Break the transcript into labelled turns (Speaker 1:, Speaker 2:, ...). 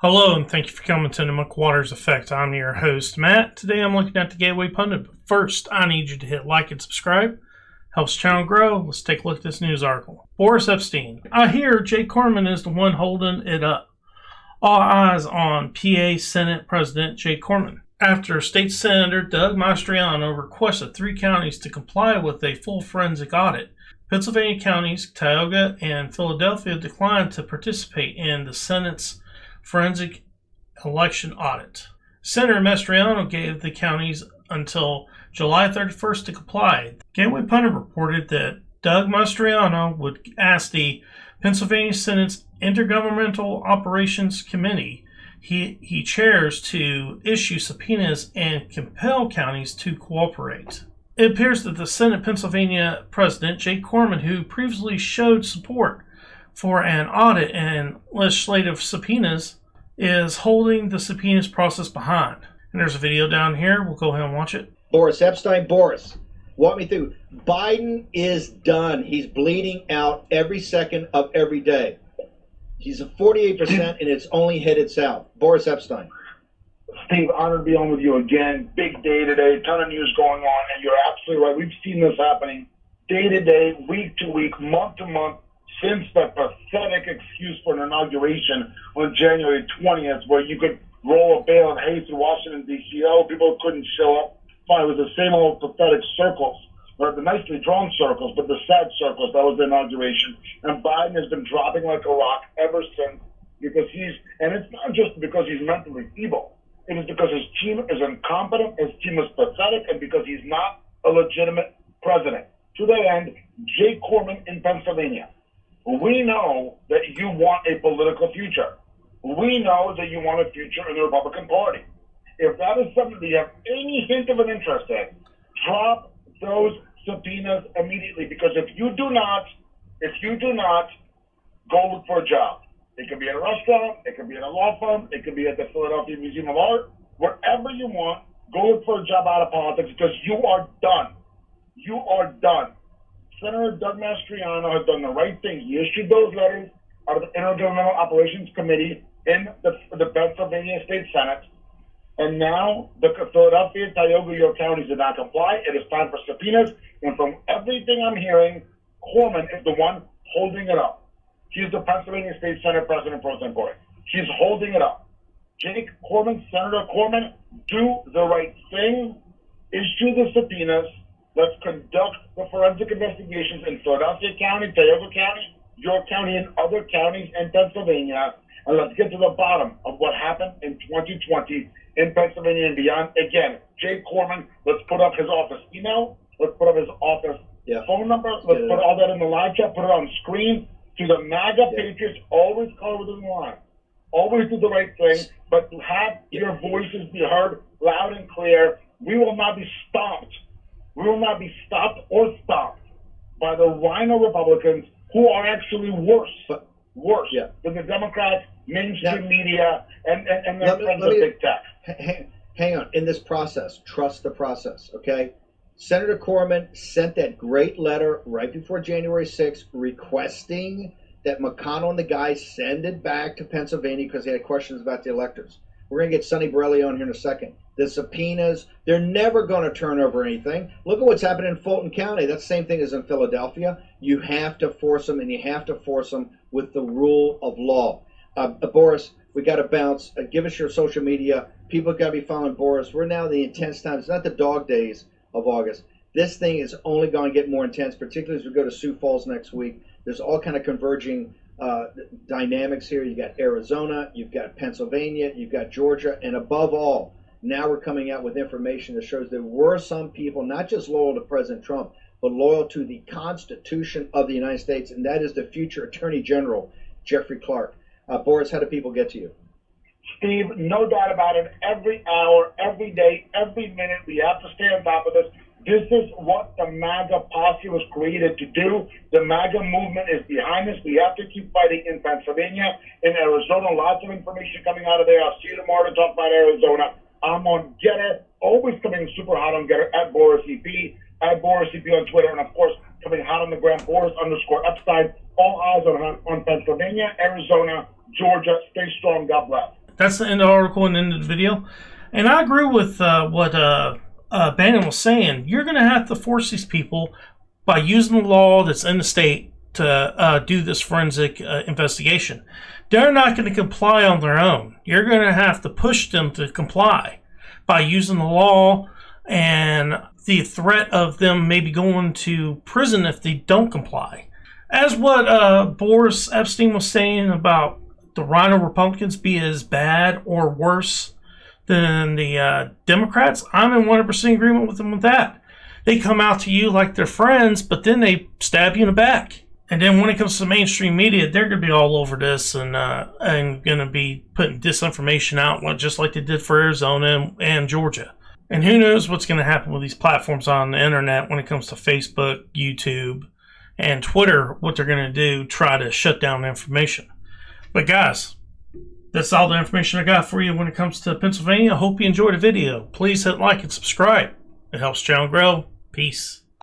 Speaker 1: Hello, and thank you for coming to the McWaters Effect. I'm your host, Matt. Today I'm looking at the Gateway Pundit, but first I need you to hit like and subscribe. Helps the channel grow. Let's take a look at this news article. Boris Epstein. I hear Jay Corman is the one holding it up. All eyes on PA Senate President Jay Corman. After State Senator Doug Mastriano requested 3 counties to comply with a full forensic audit, Pennsylvania counties, Tioga and Philadelphia, declined to participate in the Senate's forensic election audit. Senator Mastriano gave the counties until July 31st to comply. Gateway Pundit reported that Doug Mastriano would ask the Pennsylvania Senate's Intergovernmental Operations Committee he chairs to issue subpoenas and compel counties to cooperate. It appears that the Senate Pennsylvania President, Jay Corman, who previously showed support for an audit and legislative subpoenas, is holding the subpoenas process behind. And there's a video down here. We'll go ahead and watch it.
Speaker 2: Boris Epstein. Boris, walk me through. Biden is done. He's bleeding out every second of every day. He's at 48% and it's only headed south. Boris Epstein.
Speaker 3: Steve, honored to be on with you again. Big day today, ton of news going on, and you're absolutely right. We've seen this happening day to day, week to week, month to month, since the pathetic excuse for an inauguration on January 20th, where you could roll a bale of hay through Washington, D.C. Oh, people couldn't show up. Fine, it was the same old pathetic circles, or the nicely drawn circles, but the sad circles. That was the inauguration. And Biden has been dropping like a rock ever since, because and it's not just because he's mentally feeble. It is because his team is incompetent, his team is pathetic, and because he's not a legitimate president. To that end, Jay Corman in Pennsylvania. We know that you want a political future. We know that you want a future in the Republican Party. If that is something that you have any hint of an interest in, drop those subpoenas immediately. Because if you do not go look for a job, it could be at a restaurant, it could be at a law firm, it could be at the Philadelphia Museum of Art, wherever you want, go look for a job out of politics, because you are done. You are done. Senator Doug Mastriano has done the right thing. He issued those letters out of the Intergovernmental Operations Committee in the Pennsylvania State Senate. And now the Philadelphia, Tioga, York counties did not comply. It is time for subpoenas. And from everything I'm hearing, Corman is the one holding it up. He's the Pennsylvania State Senate President Pro Tempore. He's holding it up. Jake Corman, Senator Corman, do the right thing. Issue the subpoenas. Let's conduct the forensic investigations in Philadelphia County, Tioga County, York County, and other counties in Pennsylvania. And let's get to the bottom of what happened in 2020 in Pennsylvania and beyond. Again, Jay Corman, let's put up his office email. Let's put up his office phone number. Let's put all that in the live chat. Put it on screen. To the MAGA Patriots, always color within the line. Always do the right thing, but to have your voices be heard loud and clear. We will not be stopped. We will not be stopped or stopped by the rhino Republicans, who are actually worse than the Democrats, mainstream media, and their friends of big tech.
Speaker 2: Hang on. In this process, trust the process, okay? Senator Corman sent that great letter right before January 6th requesting that McConnell and the guys send it back to Pennsylvania because they had questions about the electors. We're going to get Sonny Borelli on here in a second. The subpoenas, they're never going to turn over anything. Look at what's happening in Fulton County. That's the same thing as in Philadelphia. You have to force them, and you have to force them with the rule of law. Boris, we got to bounce. Give us your social media. People got to be following Boris. We're now in the intense times. It's not the dog days of August. This thing is only going to get more intense, particularly as we go to Sioux Falls next week. There's all kind of converging dynamics here. You've got Arizona, you've got Pennsylvania, you've got Georgia, and above all, now we're coming out with information that shows there were some people not just loyal to President Trump, but loyal to the Constitution of the United States, and that is the future Attorney General, Jeffrey Clark. Boris, how do people get to you?
Speaker 3: Steve, no doubt about it. Every hour, every day, every minute, we have to stay on top of this. This is what the MAGA posse was created to do. The MAGA movement is behind us. We have to keep fighting in Pennsylvania, in Arizona. Lots of information coming out of there. I'll see you tomorrow to talk about Arizona. I'm on Getter, always coming super hot on Getter, at Boris EP on Twitter, and of course, coming hot on the gram, Boris_Epstein. All eyes on Pennsylvania, Arizona, Georgia. Stay strong. God bless.
Speaker 1: That's the end of the article and end of the video. And I agree with what Bannon was saying. You're going to have to force these people by using the law that's in the state to do this forensic investigation. They're not going to comply on their own. You're going to have to push them to comply by using the law and the threat of them maybe going to prison if they don't comply. As what Boris Epstein was saying about the Rhino Republicans be as bad or worse than the Democrats, I'm in 100% agreement with them with that. They come out to you like they're friends, but then they stab you in the back. And then when it comes to mainstream media, they're going to be all over this and going to be putting disinformation out just like they did for Arizona and Georgia. And who knows what's going to happen with these platforms on the internet when it comes to Facebook, YouTube, and Twitter, what they're going to do, try to shut down the information. But guys, that's all the information I got for you when it comes to Pennsylvania. I hope you enjoyed the video. Please hit like and subscribe. It helps the channel grow. Peace.